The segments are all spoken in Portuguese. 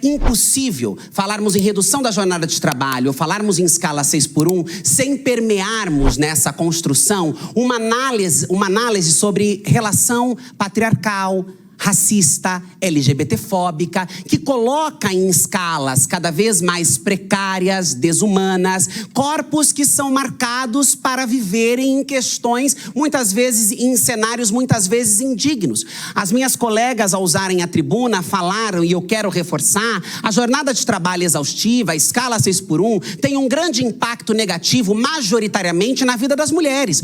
Impossível falarmos em redução da jornada de trabalho ou falarmos em escala 6x1 sem permearmos nessa construção uma análise sobre relação patriarcal, racista, LGBTfóbica, que coloca em escalas cada vez mais precárias, desumanas, corpos que são marcados para viverem em questões, muitas vezes em cenários, muitas vezes indignos. As minhas colegas, ao usarem a tribuna, falaram, e eu quero reforçar, a jornada de trabalho exaustiva, a escala 6x1, tem um grande impacto negativo, majoritariamente, na vida das mulheres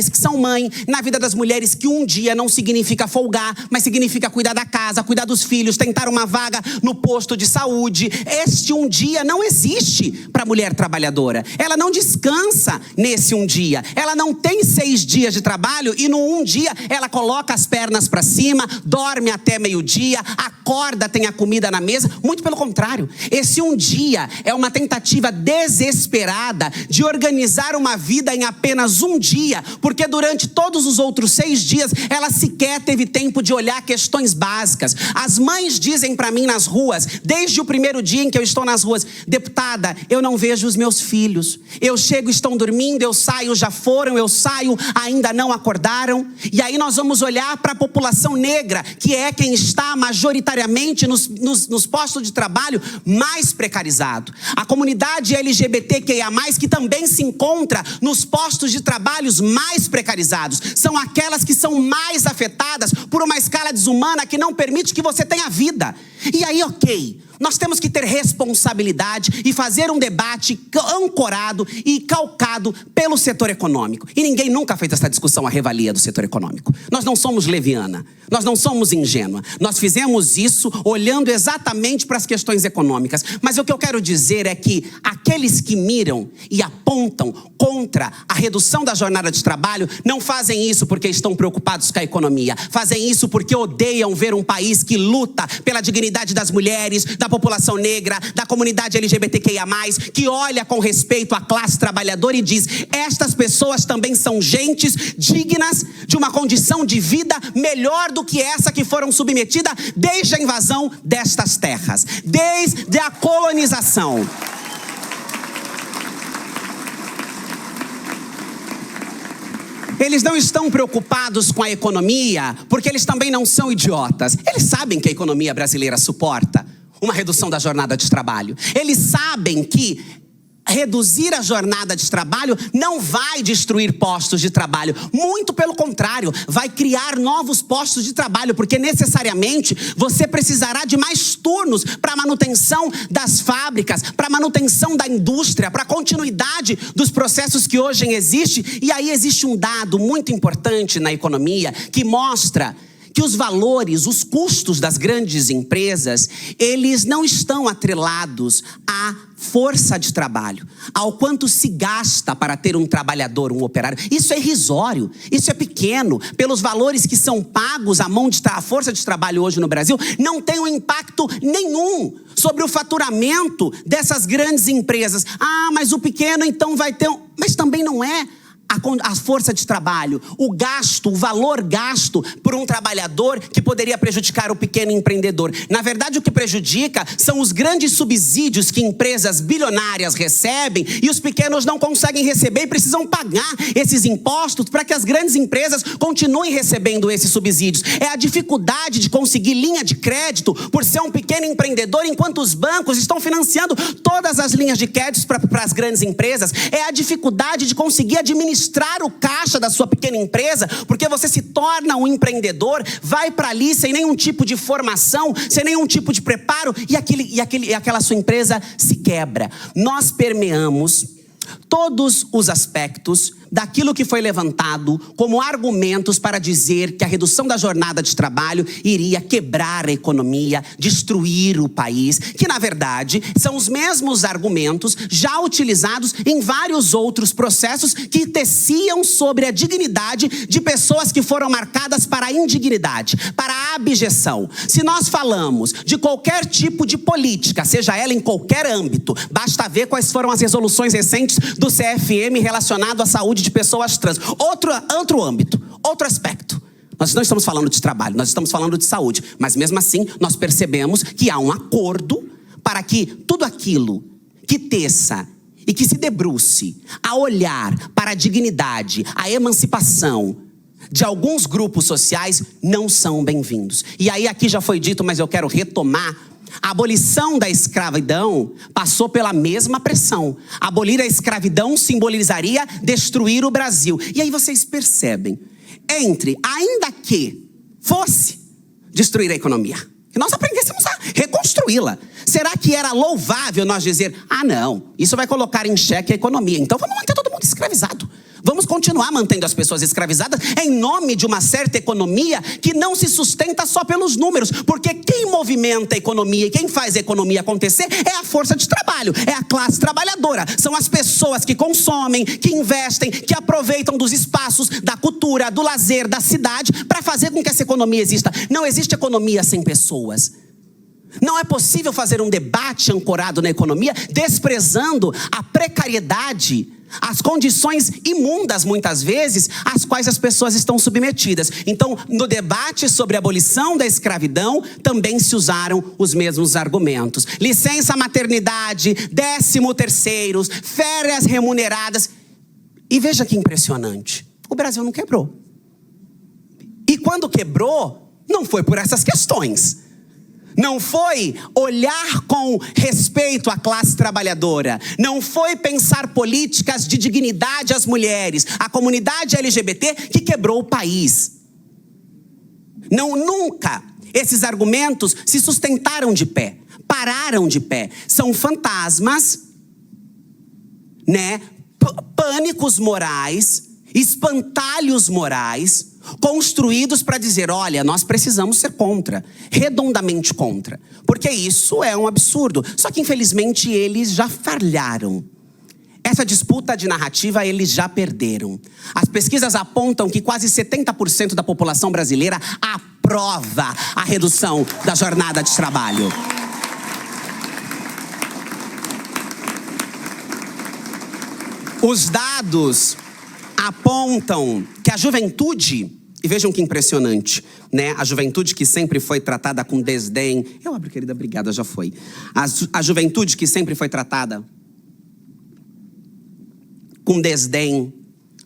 que são mãe, na vida das mulheres que um dia não significa folgar, mas significa cuidar da casa, cuidar dos filhos, tentar uma vaga no posto de saúde. Este um dia não existe para a mulher trabalhadora. Ela não descansa nesse um dia. Ela não tem 6 dias de trabalho e no um dia ela coloca as pernas para cima, dorme até meio-dia, acorda, tem a comida na mesa. Muito pelo contrário. Esse um dia é uma tentativa desesperada de organizar uma vida em apenas um dia, porque durante todos os outros 6 dias ela sequer teve tempo de olhar questões básicas. As mães dizem para mim nas ruas, desde o primeiro dia em que eu estou nas ruas: deputada, eu não vejo os meus filhos. Eu chego, estão dormindo, eu saio, já foram, eu saio, ainda não acordaram. E aí nós vamos olhar para a população negra, que é quem está majoritariamente nos postos de trabalho mais precarizado. A comunidade LGBTQIA+, que também se encontra nos postos de trabalhos mais precarizados. São aquelas que são mais afetadas por uma escala desumana que não permite que você tenha vida. E aí, ok, nós temos que ter responsabilidade e fazer um debate ancorado e calcado pelo setor econômico. E ninguém nunca fez essa discussão à revalia do setor econômico. Nós não somos leviana, nós não somos ingênua. Nós fizemos isso olhando exatamente para as questões econômicas. Mas o que eu quero dizer é que aqueles que miram e apontam contra a redução da jornada de trabalho não fazem isso porque estão preocupados com a economia. Fazem isso porque odeiam ver um país que luta pela dignidade das mulheres, da população negra, da comunidade LGBTQIA+, que olha com respeito à classe trabalhadora e diz: estas pessoas também são gentes dignas de uma condição de vida melhor do que essa que foram submetidas desde a invasão destas terras, desde a colonização. Eles não estão preocupados com a economia porque eles também não são idiotas. Eles sabem que a economia brasileira suporta uma redução da jornada de trabalho. Eles sabem que reduzir a jornada de trabalho não vai destruir postos de trabalho. Muito pelo contrário, vai criar novos postos de trabalho, porque necessariamente você precisará de mais turnos para a manutenção das fábricas, para a manutenção da indústria, para a continuidade dos processos que hoje existem. E aí existe um dado muito importante na economia que mostra que os valores, os custos das grandes empresas, eles não estão atrelados à força de trabalho, ao quanto se gasta para ter um trabalhador, um operário. Isso é irrisório, isso é pequeno. Pelos valores que são pagos à força de trabalho hoje no Brasil, não tem um impacto nenhum sobre o faturamento dessas grandes empresas. Ah, mas o pequeno então vai ter Mas também não é a força de trabalho, o gasto, o valor gasto por um trabalhador que poderia prejudicar o pequeno empreendedor. Na verdade, o que prejudica são os grandes subsídios que empresas bilionárias recebem e os pequenos não conseguem receber e precisam pagar esses impostos para que as grandes empresas continuem recebendo esses subsídios. É a dificuldade de conseguir linha de crédito por ser um pequeno empreendedor, enquanto os bancos estão financiando todas as linhas de crédito para as grandes empresas. É a dificuldade de conseguir administrar o caixa da sua pequena empresa, porque você se torna um empreendedor, vai para ali sem nenhum tipo de formação, sem nenhum tipo de preparo, e aquela sua empresa se quebra. Nós permeamos todos os aspectos daquilo que foi levantado como argumentos para dizer que a redução da jornada de trabalho iria quebrar a economia, destruir o país, que na verdade são os mesmos argumentos já utilizados em vários outros processos que teciam sobre a dignidade de pessoas que foram marcadas para a indignidade, para a abjeção. Se nós falamos de qualquer tipo de política, seja ela em qualquer âmbito, basta ver quais foram as resoluções recentes do CFM relacionado à saúde de pessoas trans. Outro âmbito, outro aspecto. Nós não estamos falando de trabalho, nós estamos falando de saúde. Mas mesmo assim, nós percebemos que há um acordo para que tudo aquilo que teça e que se debruce a olhar para a dignidade, a emancipação de alguns grupos sociais não são bem-vindos. E aí aqui já foi dito, mas eu quero retomar. A abolição da escravidão passou pela mesma pressão. Abolir a escravidão simbolizaria destruir o Brasil. E aí vocês percebem, ainda que fosse destruir a economia, que nós aprendêssemos a reconstruí-la, será que era louvável nós dizer, não, isso vai colocar em xeque a economia, então vamos manter todo mundo escravizado. Vamos continuar mantendo as pessoas escravizadas em nome de uma certa economia que não se sustenta só pelos números. Porque quem movimenta a economia e quem faz a economia acontecer é a força de trabalho, é a classe trabalhadora. São as pessoas que consomem, que investem, que aproveitam dos espaços, da cultura, do lazer, da cidade, para fazer com que essa economia exista. Não existe economia sem pessoas. Não é possível fazer um debate ancorado na economia, desprezando a precariedade, as condições imundas, muitas vezes, às quais as pessoas estão submetidas. Então, no debate sobre a abolição da escravidão, também se usaram os mesmos argumentos. Licença maternidade, 13º, férias remuneradas. E veja que impressionante, o Brasil não quebrou. E quando quebrou, não foi por essas questões. Não foi olhar com respeito à classe trabalhadora. Não foi pensar políticas de dignidade às mulheres, à comunidade LGBT que quebrou o país. Nunca esses argumentos se sustentaram de pé, pararam de pé. São fantasmas, pânicos morais, espantalhos morais, construídos para dizer, olha, nós precisamos ser contra, redondamente contra, porque isso é um absurdo. Só que infelizmente eles já falharam. Essa disputa de narrativa eles já perderam. As pesquisas apontam que quase 70% da população brasileira aprova a redução da jornada de trabalho. Os dados apontam que a juventude, e vejam que impressionante, a juventude que sempre foi tratada com desdém. Eu abro, querida, obrigada, já foi. A juventude que sempre foi tratada com desdém,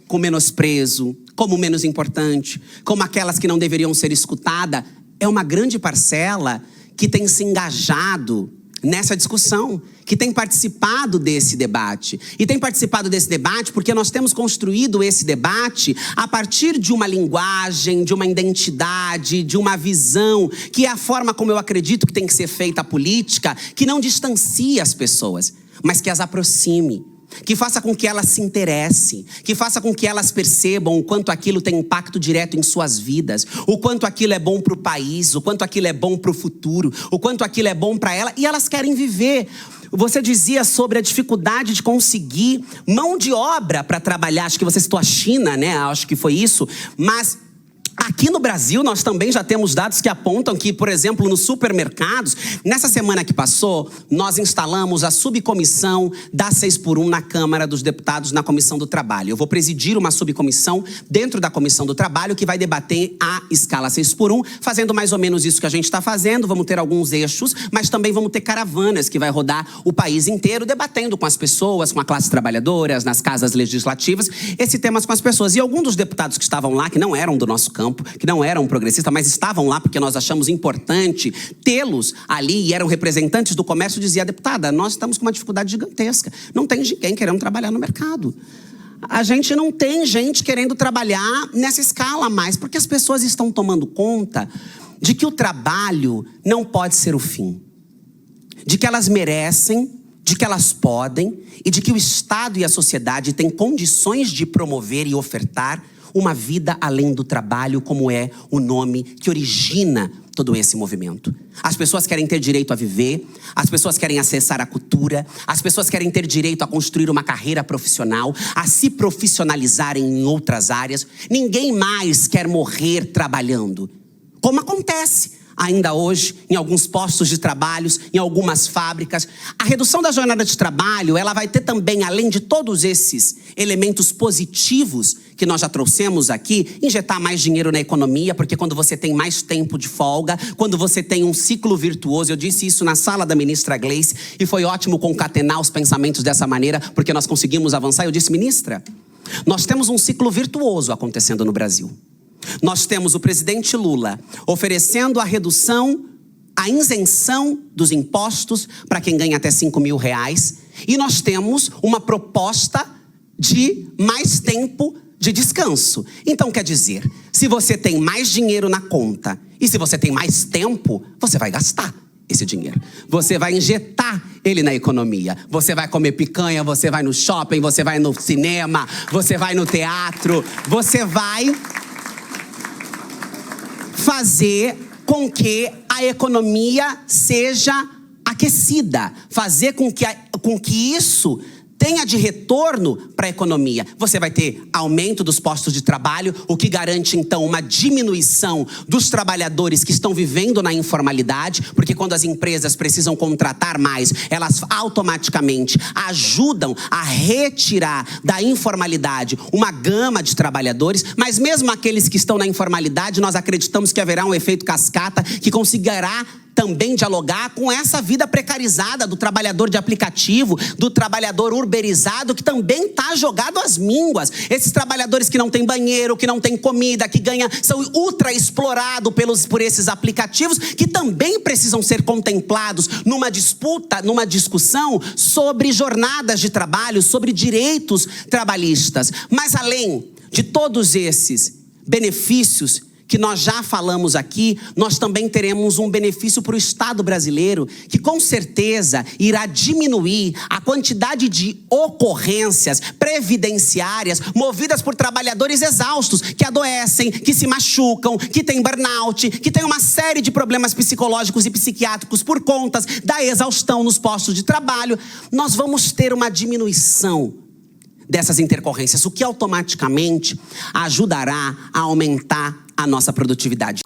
com menosprezo, como menos importante, como aquelas que não deveriam ser escutadas, é uma grande parcela que tem se engajado nessa discussão, que tem participado desse debate. E tem participado desse debate porque nós temos construído esse debate a partir de uma linguagem, de uma identidade, de uma visão, que é a forma como eu acredito que tem que ser feita a política, que não distancie as pessoas, mas que as aproxime, que faça com que elas se interessem, que faça com que elas percebam o quanto aquilo tem impacto direto em suas vidas, o quanto aquilo é bom para o país, o quanto aquilo é bom para o futuro, o quanto aquilo é bom para ela, e elas querem viver. Você dizia sobre a dificuldade de conseguir mão de obra para trabalhar, acho que você citou a China, acho que foi isso, mas aqui no Brasil, nós também já temos dados que apontam que, por exemplo, nos supermercados, nessa semana que passou, nós instalamos a subcomissão da 6x1 na Câmara dos Deputados, na Comissão do Trabalho. Eu vou presidir uma subcomissão dentro da Comissão do Trabalho que vai debater a escala 6x1, fazendo mais ou menos isso que a gente está fazendo. Vamos ter alguns eixos, mas também vamos ter caravanas que vai rodar o país inteiro, debatendo com as pessoas, com a classe trabalhadora, nas casas legislativas, esse tema com as pessoas. E alguns dos deputados que estavam lá, que não eram do nosso campo, que não eram progressistas, mas estavam lá porque nós achamos importante tê-los ali, e eram representantes do comércio, dizia: deputada, nós estamos com uma dificuldade gigantesca, não tem ninguém querendo trabalhar no mercado. A gente não tem gente querendo trabalhar nessa escala mais, porque as pessoas estão tomando conta de que o trabalho não pode ser o fim, de que elas merecem, de que elas podem, e de que o Estado e a sociedade têm condições de promover e ofertar uma vida além do trabalho, como é o nome que origina todo esse movimento. As pessoas querem ter direito a viver, as pessoas querem acessar a cultura, as pessoas querem ter direito a construir uma carreira profissional, a se profissionalizarem em outras áreas. Ninguém mais quer morrer trabalhando, como acontece. ainda hoje, em alguns postos de trabalho, em algumas fábricas. A redução da jornada de trabalho, ela vai ter também, além de todos esses elementos positivos que nós já trouxemos aqui, injetar mais dinheiro na economia, porque quando você tem mais tempo de folga, quando você tem um ciclo virtuoso, eu disse isso na sala da ministra Gleice, e foi ótimo concatenar os pensamentos dessa maneira, porque nós conseguimos avançar. Eu disse, ministra, nós temos um ciclo virtuoso acontecendo no Brasil. Nós temos o presidente Lula oferecendo a redução, a isenção dos impostos para quem ganha até R$5.000. E nós temos uma proposta de mais tempo de descanso. Então, quer dizer, se você tem mais dinheiro na conta e se você tem mais tempo, você vai gastar esse dinheiro. Você vai injetar ele na economia. Você vai comer picanha, você vai no shopping, você vai no cinema, você vai no teatro, você vai fazer com que a economia seja aquecida, fazer com que isso tenha de retorno para a economia. Você vai ter aumento dos postos de trabalho, o que garante, então, uma diminuição dos trabalhadores que estão vivendo na informalidade, porque quando as empresas precisam contratar mais, elas automaticamente ajudam a retirar da informalidade uma gama de trabalhadores, mas mesmo aqueles que estão na informalidade, nós acreditamos que haverá um efeito cascata que conseguirá também dialogar com essa vida precarizada do trabalhador de aplicativo, do trabalhador uberizado, que também está jogado às mínguas. Esses trabalhadores que não têm banheiro, que não têm comida, que são ultra explorados por esses aplicativos, que também precisam ser contemplados numa disputa, numa discussão sobre jornadas de trabalho, sobre direitos trabalhistas. Mas além de todos esses benefícios que nós já falamos aqui, nós também teremos um benefício para o Estado brasileiro, que com certeza irá diminuir a quantidade de ocorrências previdenciárias movidas por trabalhadores exaustos, que adoecem, que se machucam, que têm burnout, que têm uma série de problemas psicológicos e psiquiátricos por conta da exaustão nos postos de trabalho. Nós vamos ter uma diminuição dessas intercorrências, o que automaticamente ajudará a aumentar a nossa produtividade.